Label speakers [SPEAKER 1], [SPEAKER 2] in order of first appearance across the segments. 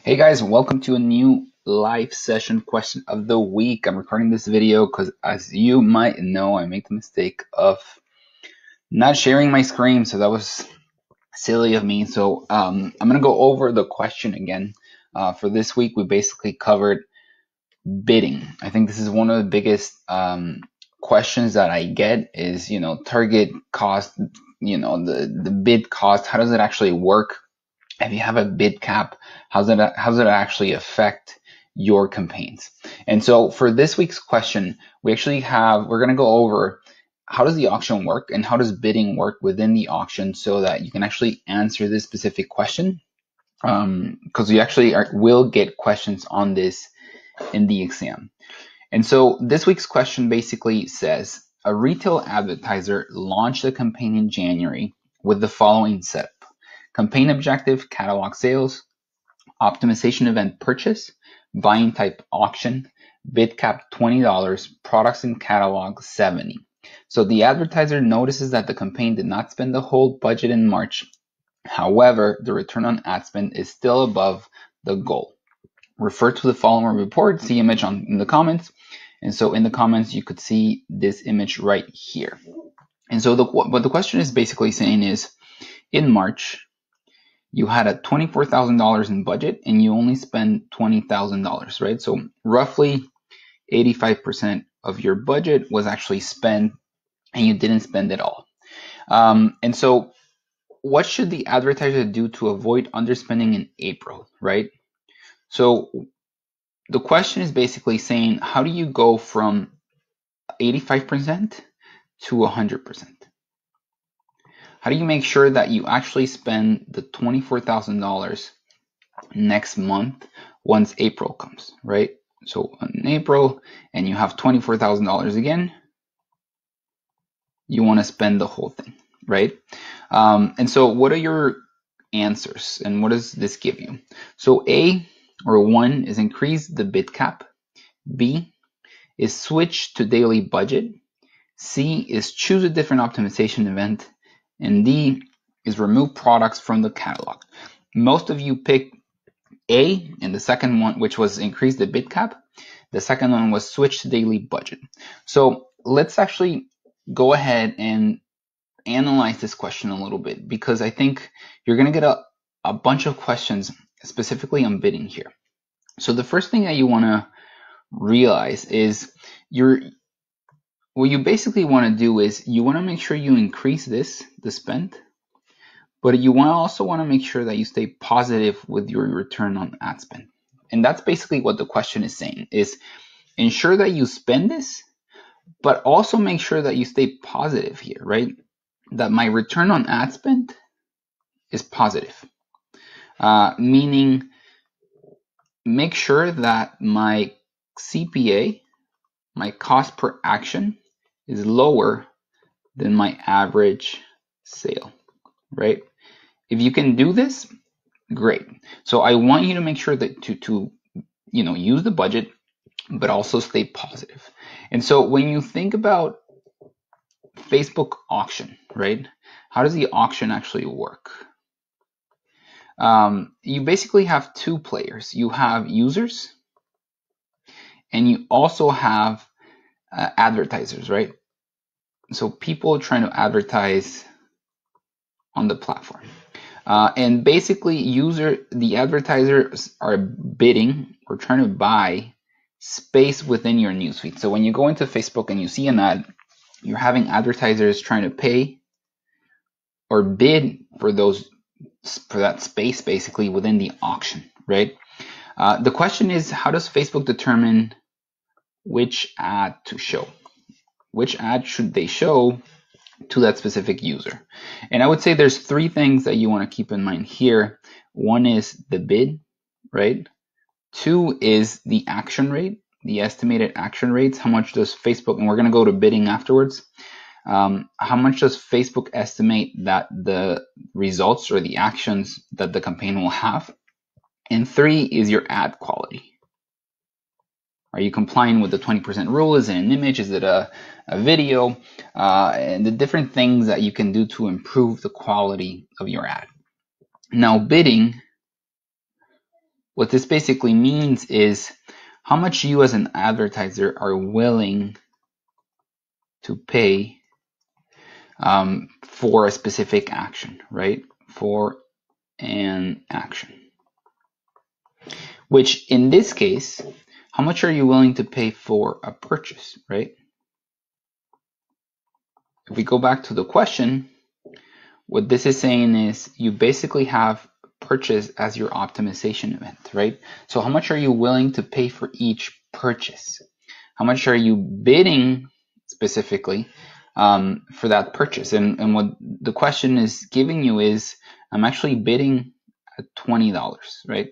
[SPEAKER 1] Hey guys, welcome to a new live session question of the week. I'm recording this video because, as you might know, I made the mistake of not sharing my screen, so that was silly of me. So I'm gonna go over the question again. For this week, we basically covered bidding. I think this is one of the biggest questions that I get is, target cost, the bid cost. How does it actually work? If you have a bid cap, how does it actually affect your campaigns? And so for this week's question, we're going to go over how does the auction work and how does bidding work within the auction so that you can actually answer this specific question. Because we actually will get questions on this in the exam. And so this week's question basically says, a retail advertiser launched a campaign in January with the following setup. Campaign objective, catalog sales, optimization event purchase, buying type auction, bid cap $20, products in catalog 70. So the advertiser notices that the campaign did not spend the whole budget in March. However, the return on ad spend is still above the goal. Refer to the following report, see image in the comments. And so in the comments, you could see this image right here. And so what the question is basically saying is, in March, you had a $24,000 in budget and you only spent $20,000, right? So roughly 85% of your budget was actually spent and you didn't spend it all. And so what should the advertiser do to avoid underspending in April, right? So the question is basically saying, how do you go from 85% to 100%? How do you make sure that you actually spend the $24,000 next month once April comes, right? So in April, and you have $24,000 again, you want to spend the whole thing, right? And so what are your answers and what does this give you? So A, or 1, is increase the bid cap. B is switch to daily budget. C is choose a different optimization event. And D is remove products from the catalog. Most of you picked A, and the second one, which was increase the bid cap. The second one was switch to daily budget. So let's actually go ahead and analyze this question a little bit, because I think you're going to get a bunch of questions specifically on bidding here. So the first thing that you want to realize is what you basically want to do is you want to make sure you increase the spend, but you also want to make sure that you stay positive with your return on ad spend. And that's basically what the question is saying, is ensure that you spend this, but also make sure that you stay positive here, right? That my return on ad spend is positive. Meaning make sure that my CPA, my cost per action, is lower than my average sale, right? If you can do this, great. So I want you to make sure that to use the budget, but also stay positive. And so when you think about Facebook auction, right? How does the auction actually work? You basically have two players. You have users and you also have advertisers, right? So people trying to advertise on the platform. And basically the advertisers are bidding or trying to buy space within your newsfeed. So when you go into Facebook and you see an ad, you're having advertisers trying to pay or bid for that space basically within the auction, right? The question is, how does Facebook determine which ad to show? Which ad should they show to that specific user? And I would say there's 3 things that you want to keep in mind here. 1 is the bid, right? 2 is the action rate, the estimated action rates. How much does Facebook, and we're going to go to bidding afterwards, how much does Facebook estimate that the results or the actions that the campaign will have? And 3 is your ad quality. Are you complying with the 20% rule? Is it an image? Is it a video? And the different things that you can do to improve the quality of your ad. Now, bidding, what this basically means is how much you as an advertiser are willing to pay for a specific action, right? For an action. Which in this case, how much are you willing to pay for a purchase, right? If we go back to the question, what this is saying is you basically have purchase as your optimization event, right? So how much are you willing to pay for each purchase? How much are you bidding specifically for that purchase? And what the question is giving you is, I'm actually bidding at $20, right?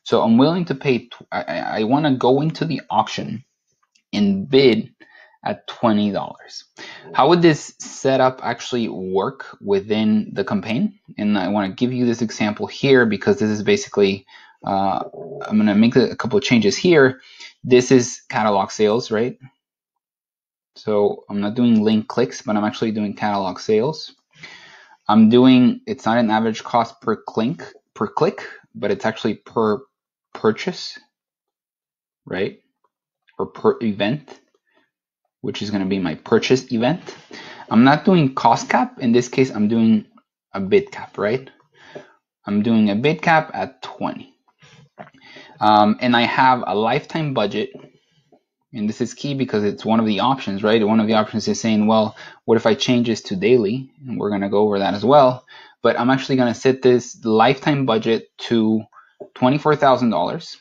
[SPEAKER 1] So I'm willing to pay, I want to go into the auction and bid at $20. How would this setup actually work within the campaign? And I want to give you this example here because this is basically, I'm going to make a couple of changes here. This is catalog sales, right? So I'm not doing link clicks, but I'm actually doing catalog sales. I'm doing, it's not an average cost per click, but it's actually per purchase, right? Or per event, which is going to be my purchase event. I'm not doing cost cap. In this case, I'm doing a bid cap, right? I'm doing a bid cap at 20. And I have a lifetime budget. And this is key because it's one of the options, right? One of the options is saying, well, what if I change this to daily? And we're going to go over that as well. But I'm actually going to set this lifetime budget to $24,000.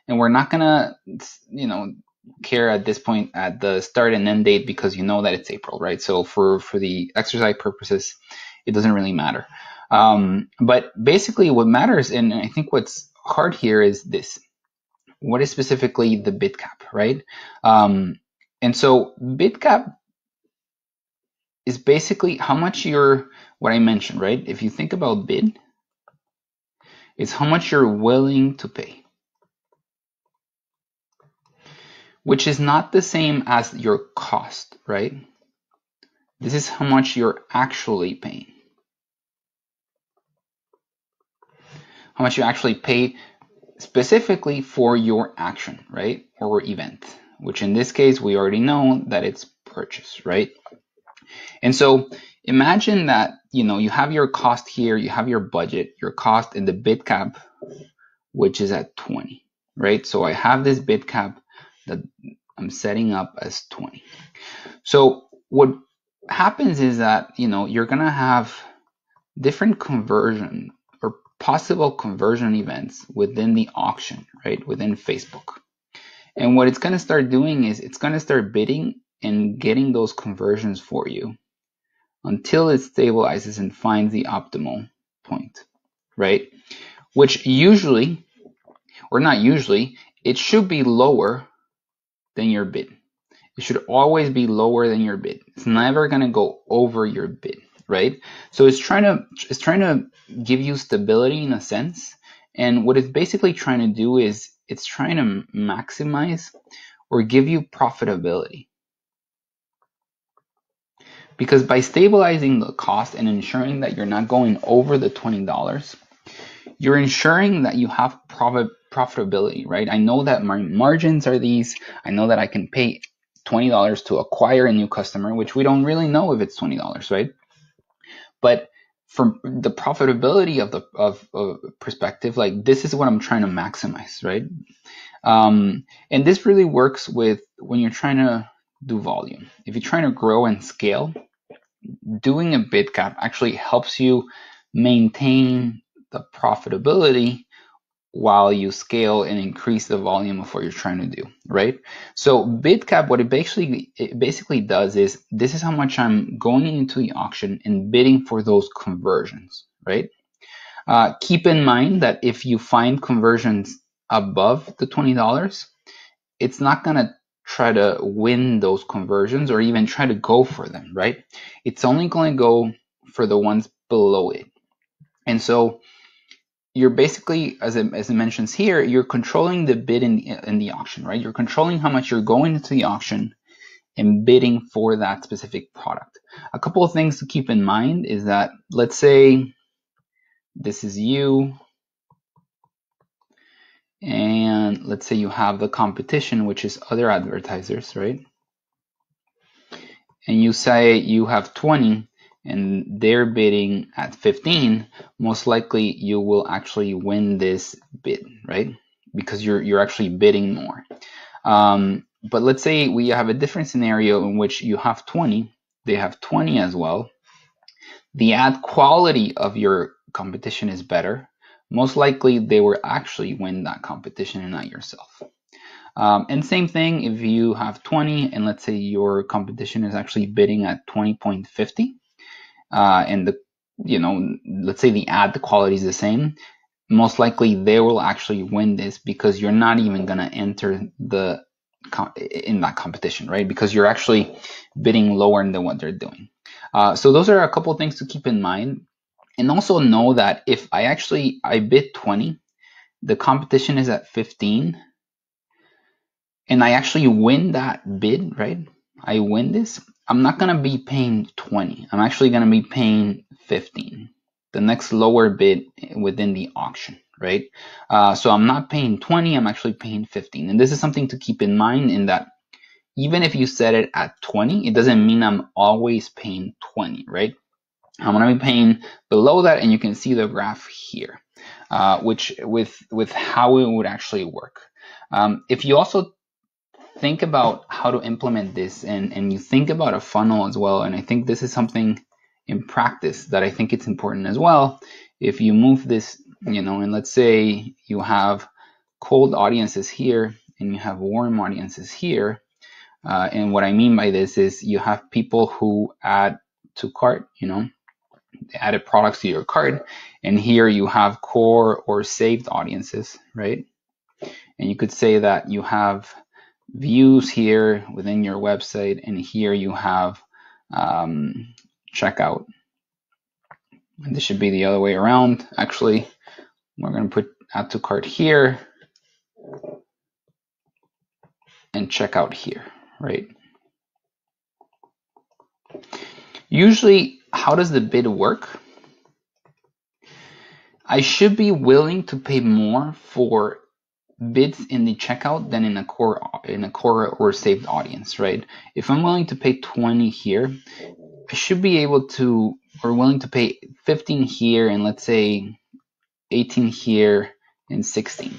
[SPEAKER 1] And we're not going to, care at this point at the start and end date because you know that it's April, right? So for the exercise purposes, it doesn't really matter. But basically what matters, and I think what's hard here is this. What is specifically the bid cap, right? And so bid cap is basically how much what I mentioned, right? If you think about bid, it's how much you're willing to pay, which is not the same as your cost, right? This is how much you're actually paying. How much you actually pay specifically for your action, right? Or event, which in this case, we already know that it's purchase, right? And so imagine that, you have your cost here, you have your budget, your cost in the bid cap, which is at 20, right? So I have this bid cap that I'm setting up as 20. So what happens is that, you're going to have different conversion or possible conversion events within the auction, right? Within Facebook. And what it's going to start doing is it's going to start bidding and getting those conversions for you until it stabilizes and finds the optimal point, right? Which usually, or not usually, it should be lower than your bid. It should always be lower than your bid. It's never going to go over your bid, right? So it's trying to give you stability in a sense. And what it's basically trying to do is it's trying to maximize or give you profitability. Because by stabilizing the cost and ensuring that you're not going over the $20, you're ensuring that you have profitability, right? I know that my margins are these. I know that I can pay $20 to acquire a new customer, which we don't really know if it's $20, right? But from the profitability of perspective, like this is what I'm trying to maximize, right? And this really works with when you're trying to do volume. If you're trying to grow and scale, doing a bid cap actually helps you maintain the profitability while you scale and increase the volume of what you're trying to do, right? So bid cap, what it basically does is this is how much I'm going into the auction and bidding for those conversions, right? Keep in mind that if you find conversions above the $20, it's not going to try to win those conversions or even try to go for them, right? It's only going to go for the ones below it. And so you're basically, as it mentions here, you're controlling the bid in the auction, right? You're controlling how much you're going into the auction and bidding for that specific product. A couple of things to keep in mind is that, let's say this is you and let's say you have the competition, which is other advertisers, right? And you say you have 20 and they're bidding at 15, most likely you will actually win this bid, right? Because you're actually bidding more. But let's say we have a different scenario in which you have 20, they have 20 as well. The ad quality of your competition is better. Most likely they will actually win that competition and not yourself. And same thing if you have 20 and let's say your competition is actually bidding at 20.50, and let's say the ad quality is the same, most likely they will actually win this because you're not even going to enter in that competition, right? Because you're actually bidding lower than what they're doing. So those are a couple of things to keep in mind. And also know that if I bid 20, the competition is at 15, and I actually win that bid, right? I win this, I'm not going to be paying 20. I'm actually going to be paying 15, the next lower bid within the auction, right? So I'm not paying 20, I'm actually paying 15. And this is something to keep in mind, in that even if you set it at 20, it doesn't mean I'm always paying 20, right? I'm going to be paying below that, and you can see the graph here, which with how it would actually work. If you also think about how to implement this, and you think about a funnel as well, and I think this is something in practice that I think it's important as well. If you move this, and let's say you have cold audiences here and you have warm audiences here, and what I mean by this is you have people who add to cart, they added products to your cart, and here you have core or saved audiences, right? And you could say that you have views here within your website, and here you have checkout. And this should be the other way around. Actually, we're going to put add to cart here and checkout here, right? Usually, how does the bid work? I should be willing to pay more for bids in the checkout than in a core or saved audience, right? If I'm willing to pay 20 here, I should be able to, or willing to pay 15 here, and let's say 18 here and 16.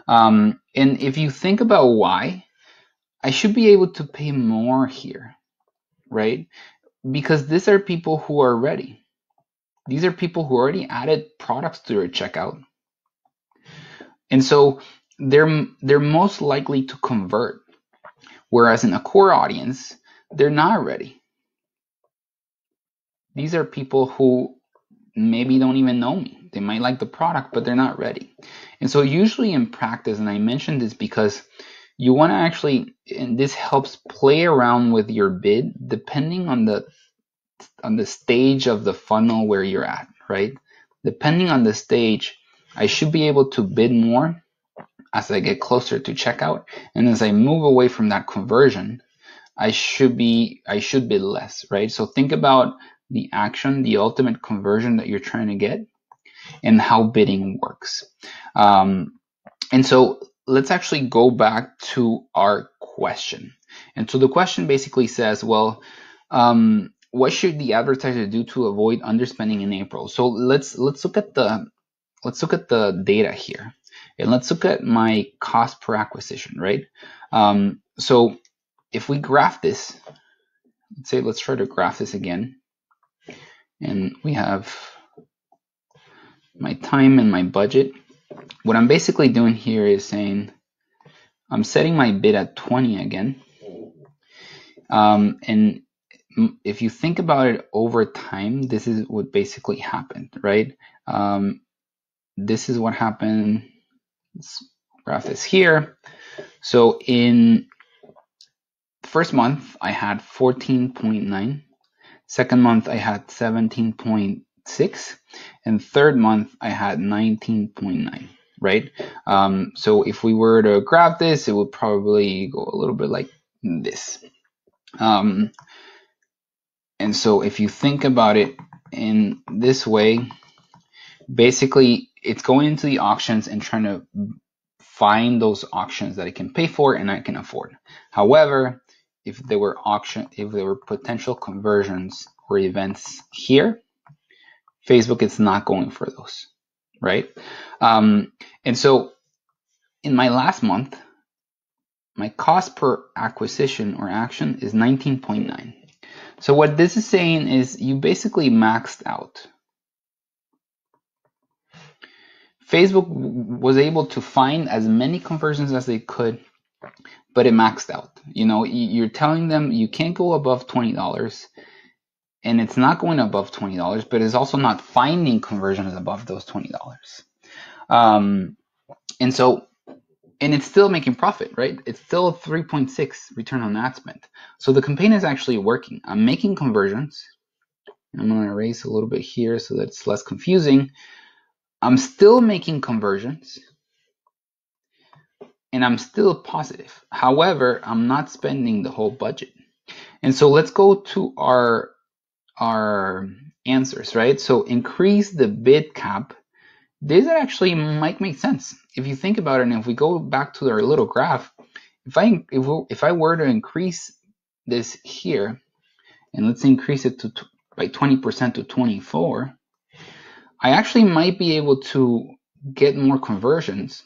[SPEAKER 1] And if you think about why, I should be able to pay more here, right? Because these are people who are ready. These are people who already added products to their checkout. And so they're most likely to convert. Whereas in a core audience, they're not ready. These are people who maybe don't even know me. They might like the product, but they're not ready. And so usually in practice, and I mentioned this because you want to actually, and this helps play around with your bid depending on the stage of the funnel where you're at, right? Depending on the stage, I should be able to bid more as I get closer to checkout, and as I move away from that conversion, I should bid less, right? So think about the action, the ultimate conversion that you're trying to get, and how bidding works. And so let's actually go back to our question. And so the question basically says, well, what should the advertiser do to avoid underspending in April? So let's look at the data here, and let's look at my cost per acquisition, right? So if we graph this, let's try to graph this again, and we have my time and my budget. What I'm basically doing here is saying I'm setting my bid at 20 again, and if you think about it over time, this is what basically happened, right? This is what happened. Let's graph this here. So in the first month, I had 14.9. Second month, I had 17.6. And third month, I had 19.9, right? So if we were to graph this, it would probably go a little bit like this. And so if you think about it in this way, basically it's going into the auctions and trying to find those auctions that I can pay for and I can afford. However, if there were potential conversions or events here, Facebook is not going for those, right? And so in my last month, my cost per acquisition or action is 19.9. So what this is saying is you basically maxed out. Facebook was able to find as many conversions as they could, but it maxed out. You know, you're telling them you can't go above $20, and it's not going above $20, but it's also not finding conversions above those $20. And it's still making profit, right? It's still a 3.6 return on ad spend. So the campaign is actually working. I'm making conversions. I'm going to erase a little bit here so that it's less confusing. I'm still making conversions, and I'm still positive. However, I'm not spending the whole budget. And so let's go to our answers, right? So increase the bid cap. This actually might make sense if you think about it. And if we go back to our little graph, if I were to increase this here, and let's increase it by 20% to 24, I actually might be able to get more conversions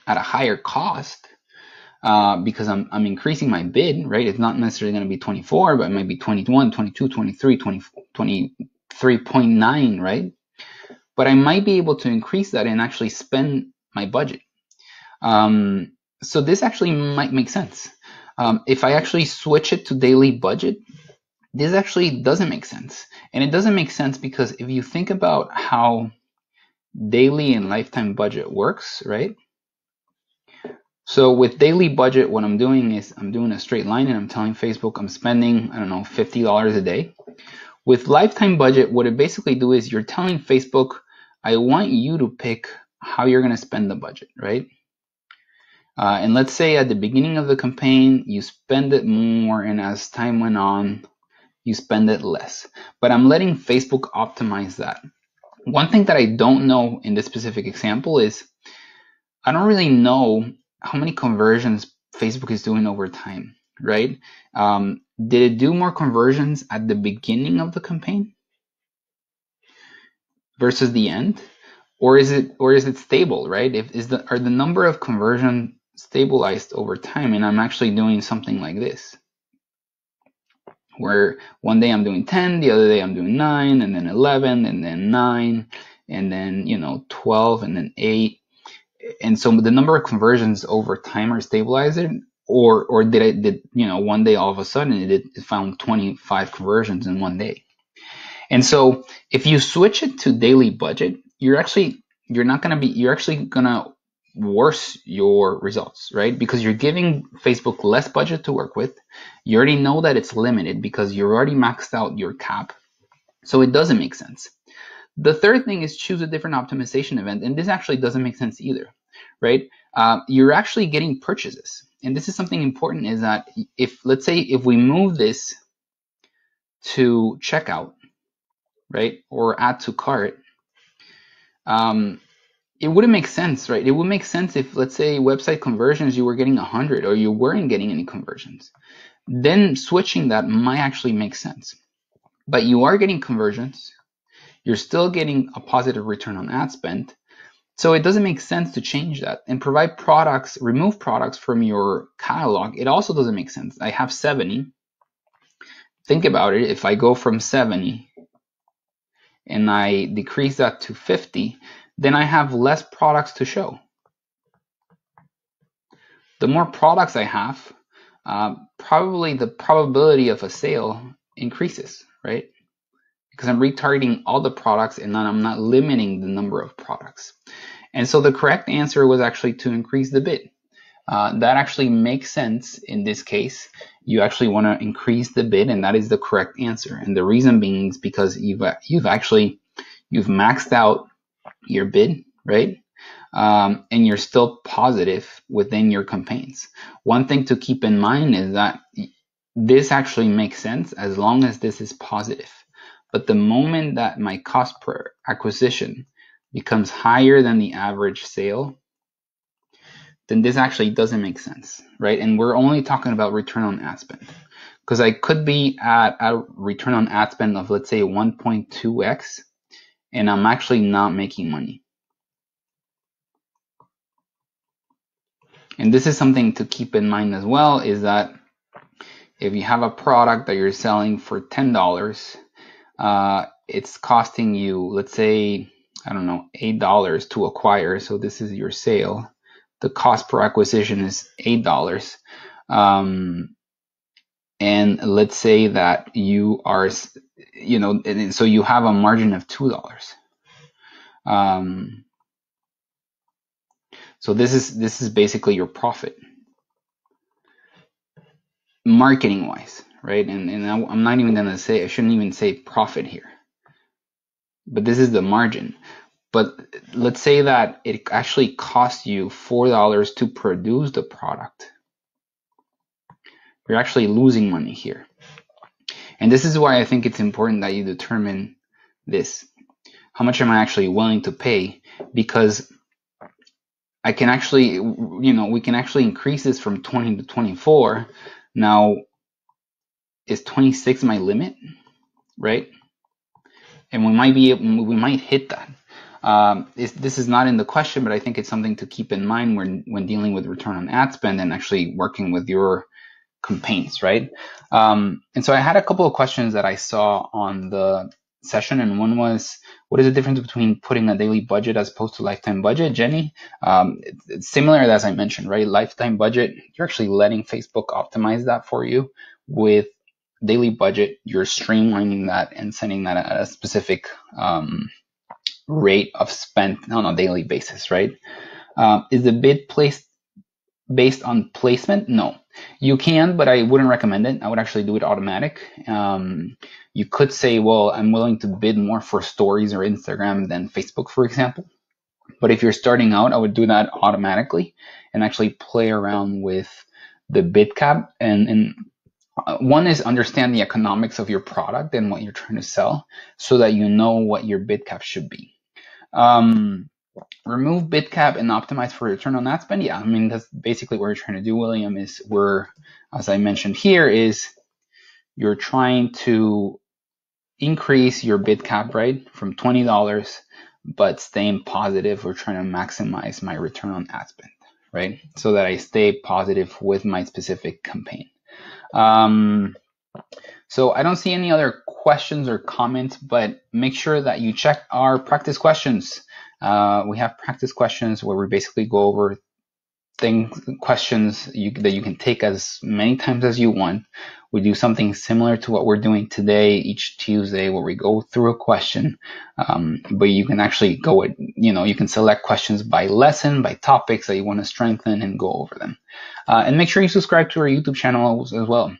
[SPEAKER 1] at a higher cost because I'm increasing my bid, right? It's not necessarily going to be 24, but it might be 21, 22, 23, 23.9, right? But I might be able to increase that and actually spend my budget. So this actually might make sense. If I actually switch it to daily budget, this actually doesn't make sense. And it doesn't make sense because if you think about how daily and lifetime budget works, right? So with daily budget, what I'm doing is I'm doing a straight line and I'm telling Facebook I'm spending, I don't know, $50 a day. With lifetime budget, what it basically do is you're telling Facebook, I want you to pick how you're going to spend the budget, right? And let's say at the beginning of the campaign, you spend it more, and as time went on, you spend it less. But I'm letting Facebook optimize that. One thing that I don't know in this specific example is I don't really know how many conversions Facebook is doing over time, right? Did it do more conversions at the beginning of the campaign versus the end, or is it stable, right? Are the number of conversions stabilized over time? And I'm actually doing something like this, where one day I'm doing 10, the other day I'm doing 9, and then 11, and then 9, and then 12, and then 8. And so the number of conversions over time are stabilized, or did one day all of a sudden it found 25 conversions in one day. And so if you switch it to daily budget, you're actually gonna worse your results, right? Because you're giving Facebook less budget to work with. You already know that it's limited because you're already maxed out your cap. So it doesn't make sense. The third thing is choose a different optimization event. And this actually doesn't make sense either, right? You're actually getting purchases. And this is something important, is that let's say if we move this to checkout, right, or add to cart, it wouldn't make sense, right? It would make sense if, let's say, website conversions, you were getting 100 or you weren't getting any conversions. Then switching that might actually make sense. But you are getting conversions. You're still getting a positive return on ad spend. So it doesn't make sense to change that and remove products from your catalog. It also doesn't make sense. I have 70. Think about it. If I go from 70 and I decrease that to 50, then I have less products to show. The more products I have, probably the probability of a sale increases, right? Because I'm retargeting all the products and then I'm not limiting the number of products. And so the correct answer was actually to increase the bid. That actually makes sense in this case. You actually want to increase the bid, and that is the correct answer. And the reason being is because you've maxed out your bid, right? And you're still positive within your campaigns. One thing to keep in mind is that this actually makes sense as long as this is positive. But the moment that my cost per acquisition becomes higher than the average sale, then this actually doesn't make sense, right? And we're only talking about return on ad spend, because I could be at a return on ad spend of, let's say, 1.2x, and I'm actually not making money. And this is something to keep in mind as well, is that if you have a product that you're selling for $10, it's costing you, let's say, I don't know, $8 to acquire. So this is your sale. The cost per acquisition is $8. And let's say that you are, so you have a margin of $2. So this is basically your profit, marketing wise, right? And I'm not even gonna say, I shouldn't even say profit here, but this is the margin. But let's say that it actually costs you $4 to produce the product. You're actually losing money here. And this is why I think it's important that you determine this. How much am I actually willing to pay? Because I can actually, we can actually increase this from 20 to 24. Now, is 26 my limit, right? And we might hit that. This is not in the question, but I think it's something to keep in mind when dealing with return on ad spend and actually working with your campaigns, right? And so I had a couple of questions that I saw on the session, and one was, what is the difference between putting a daily budget as opposed to lifetime budget, Jenny? It's similar, as I mentioned, right? Lifetime budget, you're actually letting Facebook optimize that for you. With daily budget, you're streamlining that and sending that at a specific rate of spend on a daily basis, right? Is the bid placed based on placement? No. You can, but I wouldn't recommend it. I would actually do it automatic. You could say, well, I'm willing to bid more for stories or Instagram than Facebook, for example. But if you're starting out, I would do that automatically and actually play around with the bid cap. And one is understand the economics of your product and what you're trying to sell so that you know what your bid cap should be. Remove bid cap and optimize for return on ad spend. Yeah, I mean, that's basically what you're trying to do, William, is as I mentioned here, is you're trying to increase your bid cap, right, from $20, but staying positive. We're trying to maximize my return on ad spend, right, so that I stay positive with my specific campaign. So I don't see any other questions or comments, but make sure that you check our practice questions. We have practice questions where we basically go over questions that you can take as many times as you want. We do something similar to what we're doing today each Tuesday, where we go through a question, but you can actually you can select questions by lesson, by topics that you want to strengthen, and go over them. And make sure you subscribe to our YouTube channel as well.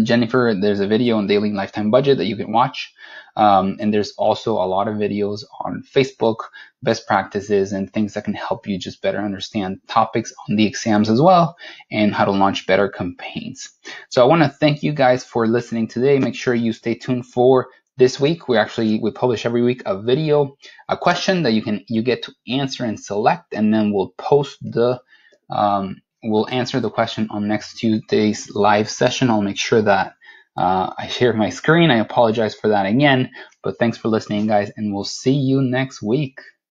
[SPEAKER 1] Jennifer, there's a video on daily lifetime budget that you can watch. And there's also a lot of videos on Facebook, best practices and things that can help you just better understand topics on the exams as well, and how to launch better campaigns. So I want to thank you guys for listening today. Make sure you stay tuned for this week. We publish every week a video, a question that you get to answer and select, and then we'll post we'll answer the question on next Tuesday's live session. I'll make sure that I share my screen. I apologize for that again, but thanks for listening, guys, and we'll see you next week.